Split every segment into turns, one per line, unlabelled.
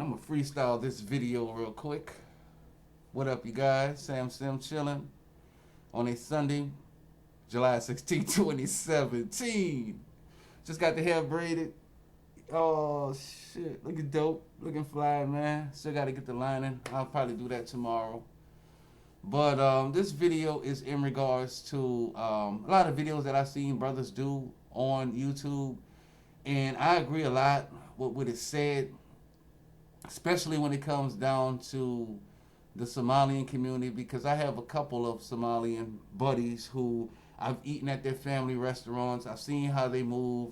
I'm gonna freestyle this video real quick. What up, you guys? Sam Sim chilling on a Sunday, July 16th, 2017. Just got the hair braided. Oh shit, looking dope, looking fly, man. Still gotta get the lining. I'll probably do that tomorrow. But this video is in regards to a lot of videos that I've seen brothers do on YouTube, and I agree a lot with what it said, especially when it comes down to the Somalian community, because I have a couple of Somalian buddies who I've eaten at their family restaurants. I've seen how they move.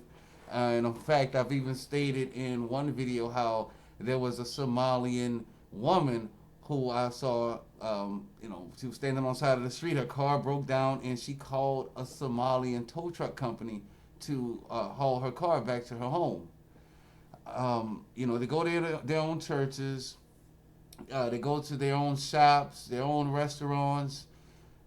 And in fact, I've even stated in one video how there was a Somalian woman who I saw, she was standing on the side of the street. Her car broke down, and she called a Somalian tow truck company to haul her car back to her home. They go to their own churches. They go to their own shops, their own restaurants.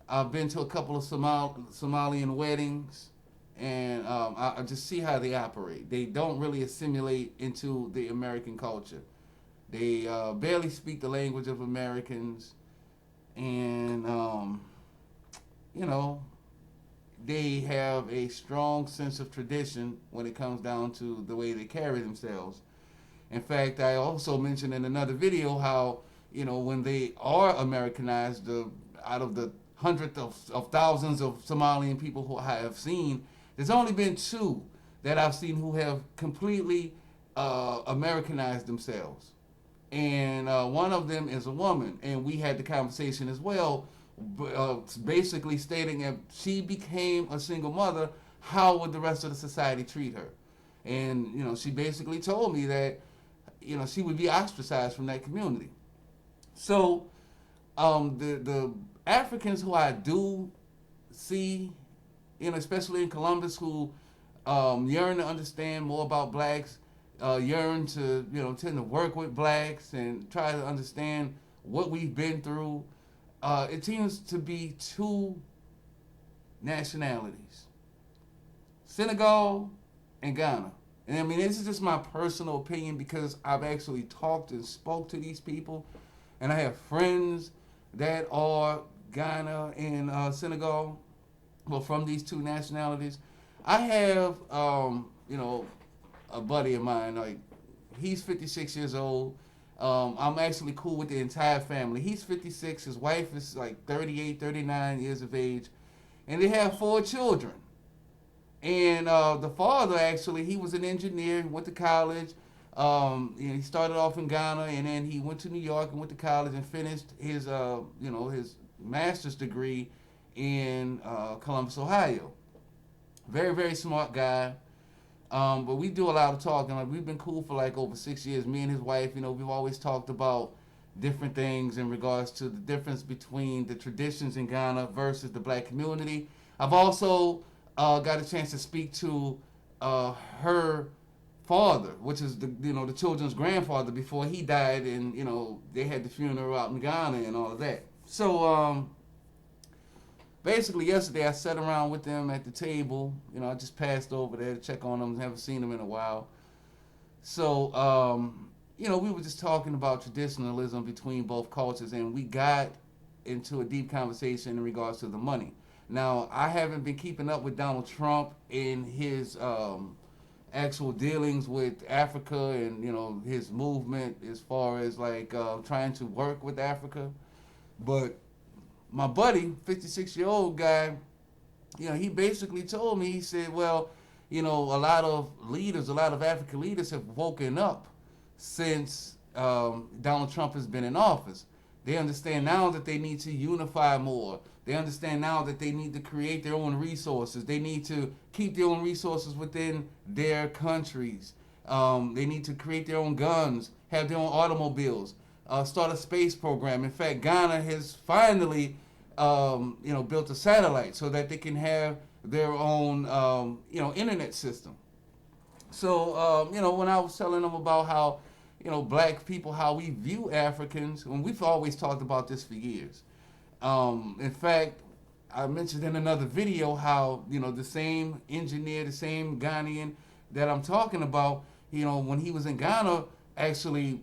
I've been to a couple of Somalian weddings, and I just see how they operate. They don't really assimilate into the American culture. They barely speak the language of Americans, and they have a strong sense of tradition when it comes down to the way they carry themselves. In fact, I also mentioned in another video how, when they are Americanized, out of the hundreds of thousands of Somalian people who I have seen, there's only been two that I've seen who have completely Americanized themselves. And one of them is a woman, and we had the conversation as well, basically stating if she became a single mother, how would the rest of the society treat her? And she basically told me that she would be ostracized from that community. So the Africans who I do see, especially in Columbus, who yearn to understand more about blacks, yearn to tend to work with blacks and try to understand what we've been through. It seems to be two nationalities: Senegal and Ghana. And I mean, this is just my personal opinion because I've actually talked and spoke to these people, and I have friends that are Ghana and Senegal, well, from these two nationalities. I have, a buddy of mine, like, he's 56 years old. I'm actually cool with the entire family. He's 56, his wife is like 38, 39 years of age, and they have 4 children. And the father, actually, he was an engineer, went to college. He started off in Ghana, and then he went to New York and went to college and finished his, his master's degree in Columbus, Ohio. Very, very smart guy. But we do a lot of talking. Like, we've been cool for like over 6 years. Me and his wife, we've always talked about different things in regards to the difference between the traditions in Ghana versus the black community. I've also got a chance to speak to her father, which is the children's grandfather before he died, and they had the funeral out in Ghana and all of that. So basically yesterday I sat around with them at the table. I just passed over there to check on them. Haven't seen them in a while. So we were just talking about traditionalism between both cultures, and we got into a deep conversation in regards to the money. Now, I haven't been keeping up with Donald Trump in his actual dealings with Africa and, his movement as far as like trying to work with Africa. But my buddy, 56-year-old guy, he basically told me, he said, well, a lot of African leaders have woken up since Donald Trump has been in office. They understand now that they need to unify more. They understand now that they need to create their own resources. They need to keep their own resources within their countries. They need to create their own guns, have their own automobiles, start a space program. In fact, Ghana has finally, built a satellite so that they can have their own, internet system. So, when I was telling them about how, black people, how we view Africans, and we've always talked about this for years. In fact, I mentioned in another video how, the same engineer, the same Ghanaian that I'm talking about, when he was in Ghana, actually,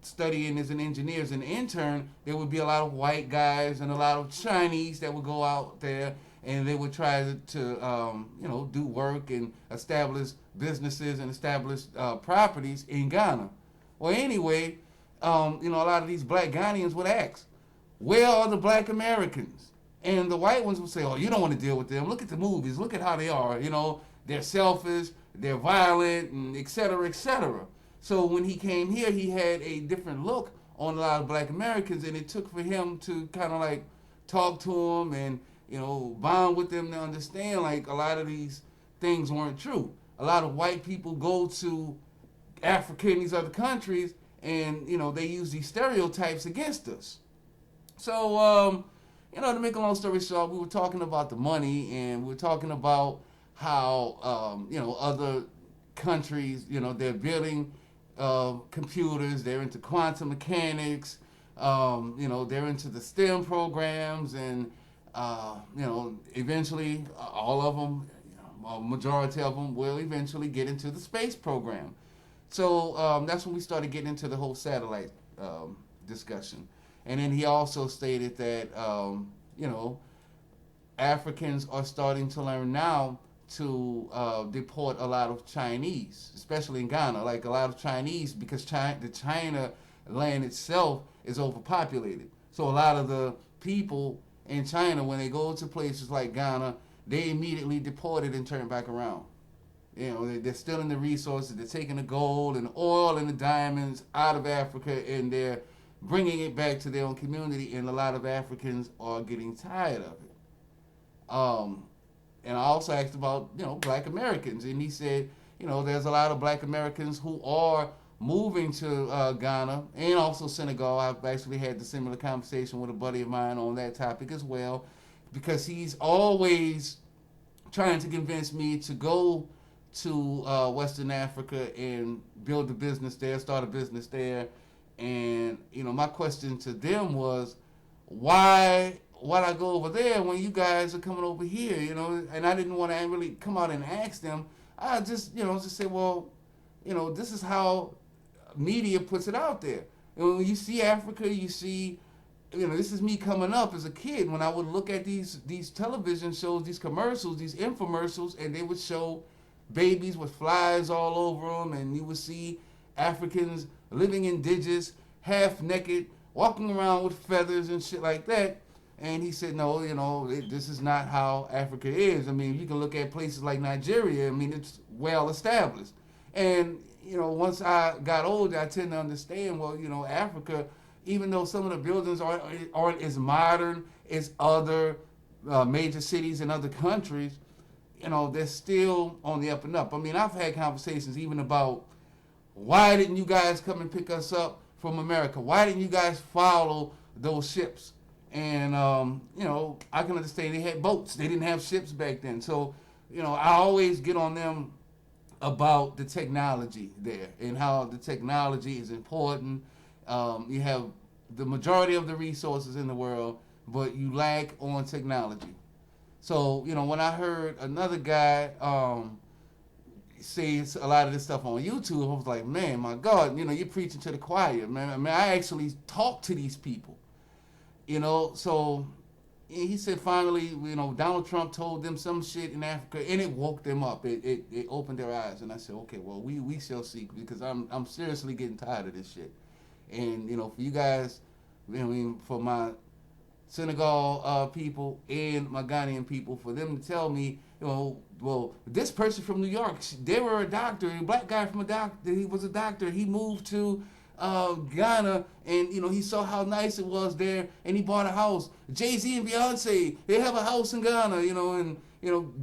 studying as an engineer, as an intern, there would be a lot of white guys and a lot of Chinese that would go out there and they would try to do work and establish businesses and establish properties in Ghana. Well, anyway, a lot of these black Ghanaians would ask, where are the black Americans? And the white ones would say, oh, you don't want to deal with them. Look at the movies. Look at how they are. They're selfish, they're violent, and et cetera, et cetera. So when he came here, he had a different look on a lot of black Americans, and it took for him to kind of like talk to them and, bond with them to understand like a lot of these things weren't true. A lot of white people go to Africa and these other countries, and, they use these stereotypes against us. So, to make a long story short, we were talking about the money, and we were talking about how, other countries, they're building computers, they're into quantum mechanics, they're into the STEM programs, and, eventually all of them, a majority of them will eventually get into the space program. So that's when we started getting into the whole satellite discussion. And then he also stated that, Africans are starting to learn now to deport a lot of Chinese, especially in Ghana. Like a lot of Chinese, because the China land itself is overpopulated. So a lot of the people in China, when they go to places like Ghana, they immediately deported and turned back around. They're stealing the resources. They're taking the gold and the oil and the diamonds out of Africa, and they're bringing it back to their own community. And a lot of Africans are getting tired of it. And I also asked about, black Americans. And he said, there's a lot of black Americans who are moving to Ghana and also Senegal. I've actually had the similar conversation with a buddy of mine on that topic as well, because he's always trying to convince me to go to Western Africa and build a business there, start a business there. And, my question to them was, why'd I go over there when you guys are coming over here, And I didn't want to really come out and ask them. I just say, well, this is how media puts it out there. And when you see Africa, you see, this is me coming up as a kid when I would look at these television shows, these commercials, these infomercials, and they would show babies with flies all over them, and you would see Africans living in ditches, half naked, walking around with feathers and shit like that. And he said, no, this is not how Africa is. I mean, you can look at places like Nigeria. I mean, it's well established. And, once I got older, I tend to understand, well, Africa, even though some of the buildings aren't as modern as other major cities in other countries, they're still on the up and up. I mean, I've had conversations even about, why didn't you guys come and pick us up from America? Why didn't you guys follow those ships? And, I can understand they had boats. They didn't have ships back then. So, I always get on them about the technology there and how the technology is important. You have the majority of the resources in the world, but you lack on technology. So, when I heard another guy say a lot of this stuff on YouTube, I was like, man, my God, you're preaching to the choir, man. I mean, I actually talk to these people. So he said finally, Donald Trump told them some shit in Africa, and it woke them up. It opened their eyes, and I said, okay, well, we shall see, because I'm seriously getting tired of this shit. And for you guys, for my Senegal people and my Ghanaian people, for them to tell me, well, this person from New York, they were a doctor, a black guy from he was a doctor. He moved to Ghana, and he saw how nice it was there, and he bought a house. Jay-Z and Beyonce, they have a house in Ghana, and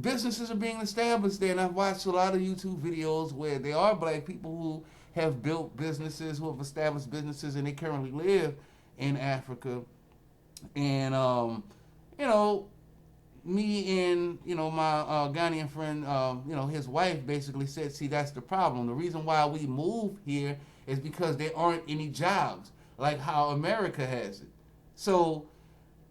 businesses are being established there. And I've watched a lot of YouTube videos where there are black people who have built businesses, who have established businesses, and they currently live in Africa. And me and my Ghanaian friend, his wife basically said, see, that's the problem. The reason why we move here is because there aren't any jobs like how America has it. So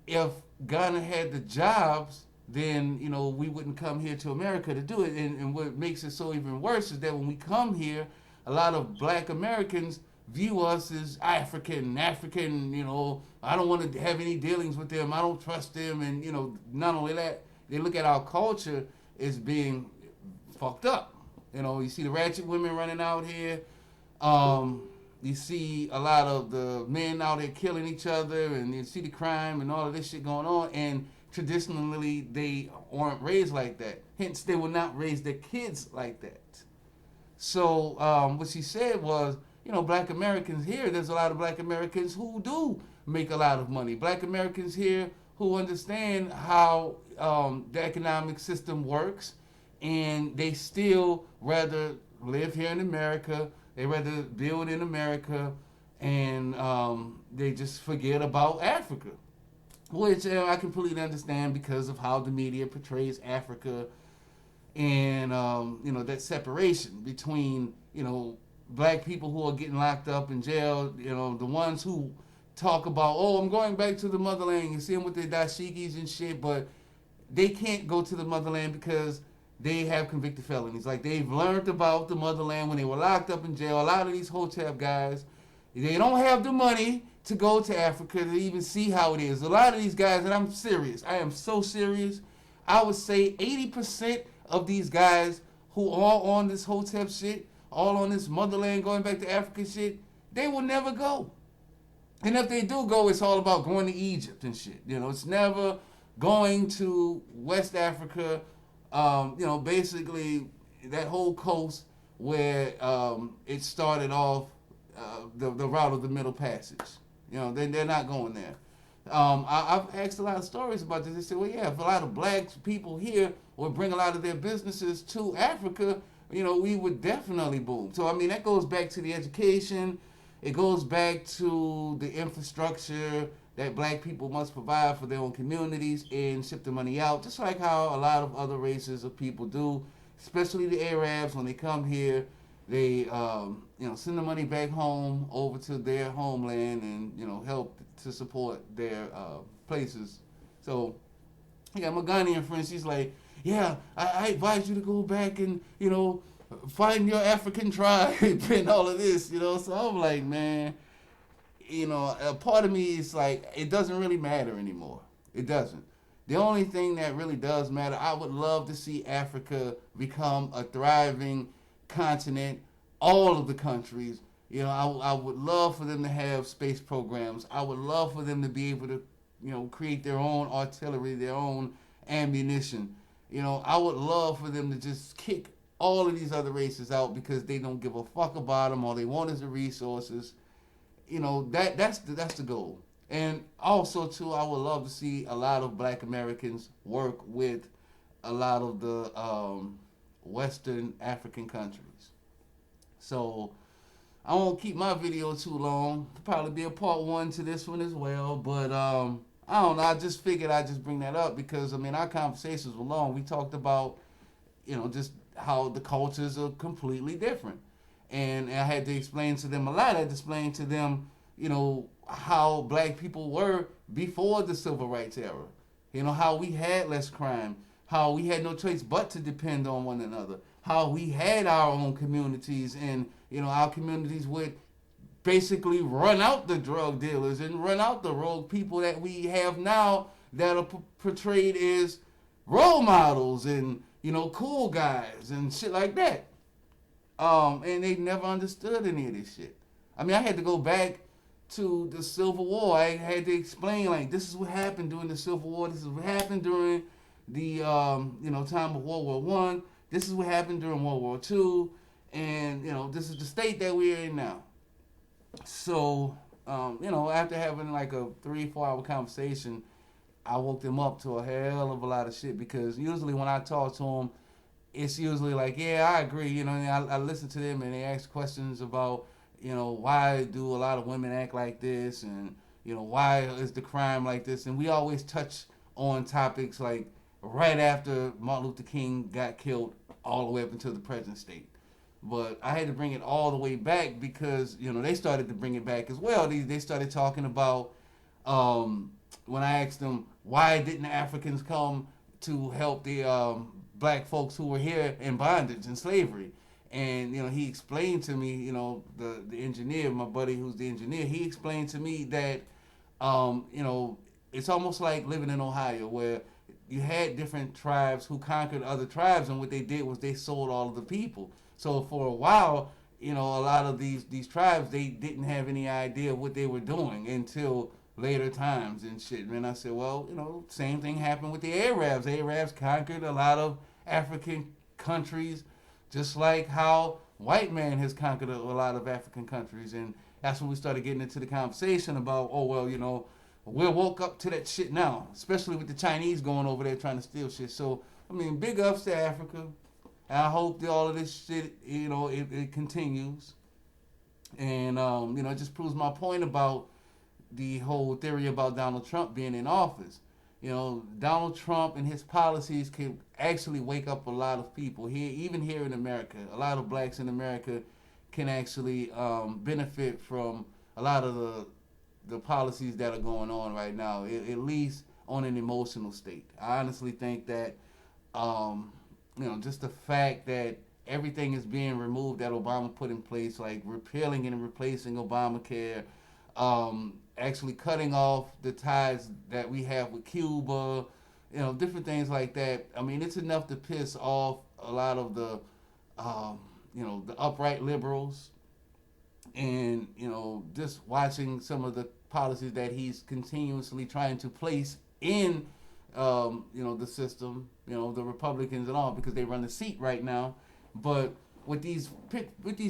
if Ghana had the jobs, then we wouldn't come here to America to do it. And what makes it so even worse is that when we come here, a lot of black Americans view us as African, I don't want to have any dealings with them. I don't trust them. And, not only that, they look at our culture as being fucked up. You see the ratchet women running out here. You see a lot of the men out there killing each other, and you see the crime and all of this shit going on. And traditionally, they aren't raised like that. Hence, they will not raise their kids like that. So what she said was, black Americans here, there's a lot of black Americans who do make a lot of money. Black Americans here who understand how the economic system works, and they still rather live here in America. They rather build in America, and they just forget about Africa, which I completely understand because of how the media portrays Africa, and that separation between black people who are getting locked up in jail. The ones who talk about, I'm going back to the motherland. You see them with their dashikis and shit, but they can't go to the motherland because they have convicted felonies. Like, they've learned about the motherland when they were locked up in jail. A lot of these Hotep guys, they don't have the money to go to Africa to even see how it is. A lot of these guys, and I'm serious, I am so serious, I would say 80% of these guys who are on this Hotep shit, all on this motherland going back to Africa shit, they will never go. And if they do go, it's all about going to Egypt and shit. It's never going to West Africa, basically that whole coast where it started off, the route of the Middle Passage. They're not going there. I've asked a lot of stories about this. They said, well, yeah, if a lot of black people here would bring a lot of their businesses to Africa, we would definitely boom. So, that goes back to the education. It goes back to the infrastructure that black people must provide for their own communities and ship the money out, just like how a lot of other races of people do, especially the Arabs. When they come here, they send the money back home over to their homeland and help to support their places. So yeah, my Ghanaian friend, she's like, yeah, I advise you to go back and find your African tribe and all of this. So I'm like, man, a part of me is like, it doesn't really matter anymore. It doesn't. The only thing that really does matter, I would love to see Africa become a thriving continent, all of the countries. I would love for them to have space programs. I would love for them to be able to, create their own artillery, their own ammunition. I would love for them to just kick all of these other races out because they don't give a fuck about them. All they want is the resources. That's the goal. And also, too, I would love to see a lot of black Americans work with a lot of the Western African countries. So I won't keep my video too long. It'll probably be a part 1 to this one as well. But I don't know. I just figured I'd just bring that up because, our conversations were long. We talked about, just how the cultures are completely different. And I had to explain to them a lot. I had to explain to them, how black people were before the civil rights era. How we had less crime, how we had no choice but to depend on one another, how we had our own communities, and our communities would basically run out the drug dealers and run out the rogue people that we have now that are portrayed as role models and cool guys and shit like that. And they never understood any of this shit. I had to go back to the Civil War. I had to explain, like, this is what happened during the Civil War. This is what happened during the, time of World War One. This is what happened during World War Two. And, this is the state that we're in now. So, after having like a 3-4 hour conversation, I woke them up to a hell of a lot of shit because usually when I talk to them, it's usually like, yeah, I agree. I listen to them and they ask questions about, why do a lot of women act like this and, why is the crime like this? And we always touch on topics like right after Martin Luther King got killed all the way up until the present state. But I had to bring it all the way back because, they started to bring it back as well. They started talking about, when I asked them, why didn't the Africans come to help the black folks who were here in bondage and slavery? And he explained to me, the engineer, my buddy who's the engineer, he explained to me that you know, it's almost like living in Ohio where you had different tribes who conquered other tribes, and what they did was they sold all of the people. So for a while, a lot of these tribes, they didn't have any idea what they were doing until later times and shit. And I said, well, same thing happened with the Arabs. The Arabs conquered a lot of African countries, just like how white man has conquered a lot of African countries. And that's when we started getting into the conversation about, oh, well, we're woke up to that shit now, especially with the Chinese going over there trying to steal shit. So, I mean, big ups to Africa. And I hope that all of this shit, it continues. And, it just proves my point about the whole theory about Donald Trump being in office. Donald Trump and his policies can actually wake up a lot of people here, even here in America. A lot of blacks in America can actually benefit from a lot of the policies that are going on right now, at least on an emotional state. I honestly think that, just the fact that everything is being removed that Obama put in place, like repealing and replacing Obamacare, actually cutting off the ties that we have with Cuba, different things like that. I mean, it's enough to piss off a lot of the upright liberals, and just watching some of the policies that he's continuously trying to place in the system, the Republicans and all, because they run the seat right now. But with these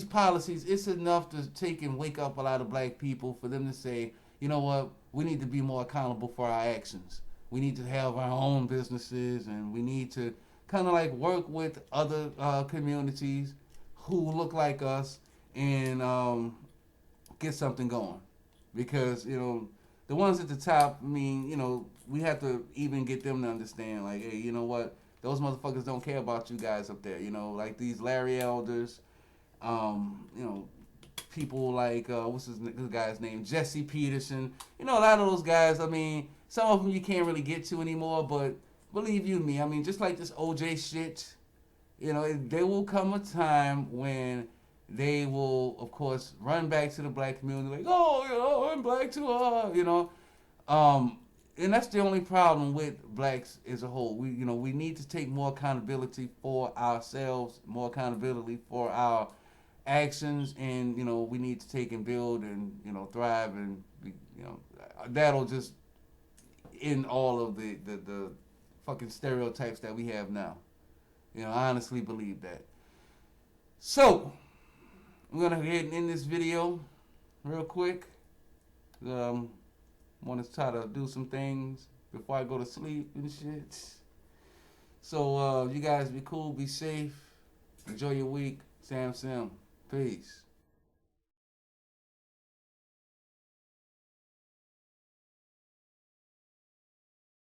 policies, it's enough to take and wake up a lot of black people for them to say, you know what, we need to be more accountable for our actions. We need to have our own businesses, and we need to kind of like work with other communities who look like us, and get something going. Because, the ones at the top, I mean, we have to even get them to understand, like, hey, you know what? Those motherfuckers don't care about you guys up there, like these Larry Elders, people like, what's this guy's name? Jesse Peterson. A lot of those guys, I mean, some of them you can't really get to anymore, but believe you me, I mean, just like this OJ shit, there will come a time when they will, of course, run back to the black community like, oh, I'm black too, and that's the only problem with blacks as a whole. We need to take more accountability for ourselves, more accountability for our actions, and we need to take and build and thrive, and that'll just end all of the fucking stereotypes that we have now. I honestly believe that. So I'm gonna go ahead and end this video real quick. Want to try to do some things before I go to sleep and shit. So you guys be cool, be safe, enjoy your week. Sam Sim, peace.